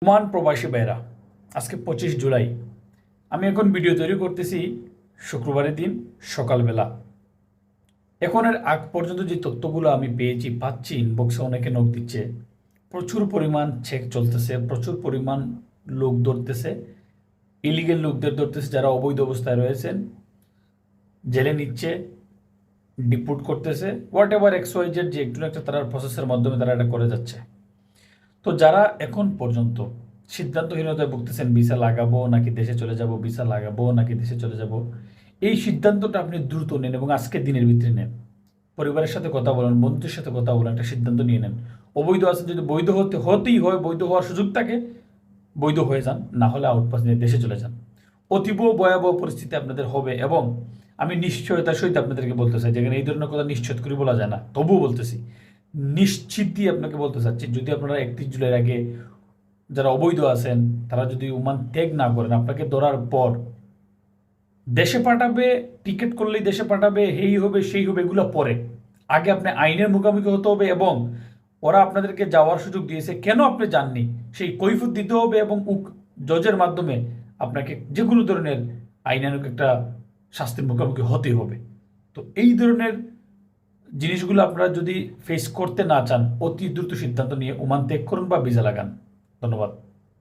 Oman প্রবাসী ভাইরা, আজকে 25 জুলাই। আমি এখন ভিডিও তৈরি করতেছি শুক্রবারের দিন সকালবেলা। এখনের আগ পর্যন্ত যে তথ্যগুলো আমি পাচ্ছি, ইনবক্সে অনেকে নক দিচ্ছে। প্রচুর পরিমাণ চেক চলতেছে, প্রচুর পরিমাণ লোক ধরতেছে, ইলিগেল লোকদের ধরতেছে যারা অবৈধ অবস্থায় রয়েছেন, জেলে নিচ্ছে, ডিপোর্ট করতেছে, হোয়াট এভার XYZ, যে একটু একটা তারা প্রসেসের মাধ্যমে তারা এটা করে যাচ্ছে। তো যারা এখন পর্যন্ত সিদ্ধান্তহীনতায় ভুগতেছেন, ভিসা লাগাবো নাকি দেশে চলে যাব, ভিসা লাগাবো নাকি দেশে চলে যাব, এই সিদ্ধান্তটা আপনি দ্রুত নেন এবং আজকের দিনের ভিতরে নেন। পরিবারের সাথে কথা বলেন, বন্ধুদের সাথে কথা বলেন, একটা সিদ্ধান্ত নিয়ে নেন। অবৈধ আছে, যদি বৈধ হতেই হয়, বৈধ হওয়ার সুযোগ থাকে, বৈধ হয়ে যান, না হলে আউটপাস নিয়ে দেশে চলে যান। অতীব ভয়াবহ পরিস্থিতি আপনাদের হবে এবং আমি নিশ্চয়তার সহিত আপনাদেরকে বলতে চাই, যেখানে এই ধরনের কথা নিশ্চিত করে বলা যায় না, তবুও বলতেছি, নিশ্চিত দিয়ে আপনাকে বলতে চাচ্ছি, যদি আপনারা 31 জুলাইয়ের আগে যারা অবৈধ আছেন তারা যদি ওমান ত্যাগ না করেন, আপনাকে ধরার পর দেশে পাঠাবে, টিকিট করলেই দেশে পাঠাবে, এই হবে সেই হবে, এগুলো পরে। আগে আপনি আইনের মুখোমুখি হতে হবে এবং ওরা আপনাদেরকে যাওয়ার সুযোগ দিয়েছে, কেন আপনি যাননি সেই কৈফিয়ত দিতে হবে এবং জজের মাধ্যমে আপনাকে যে কোনো ধরনের আইনানুগ একটা শাস্তির মুখোমুখি হতে হবে। তো এই ধরনের জিনিসগুলো আপনারা যদি ফেস করতে না চান, অতি দ্রুত সিদ্ধান্ত নিয়ে ওমান ত্যাগ করুন বা ভিসা লাগান। ধন্যবাদ।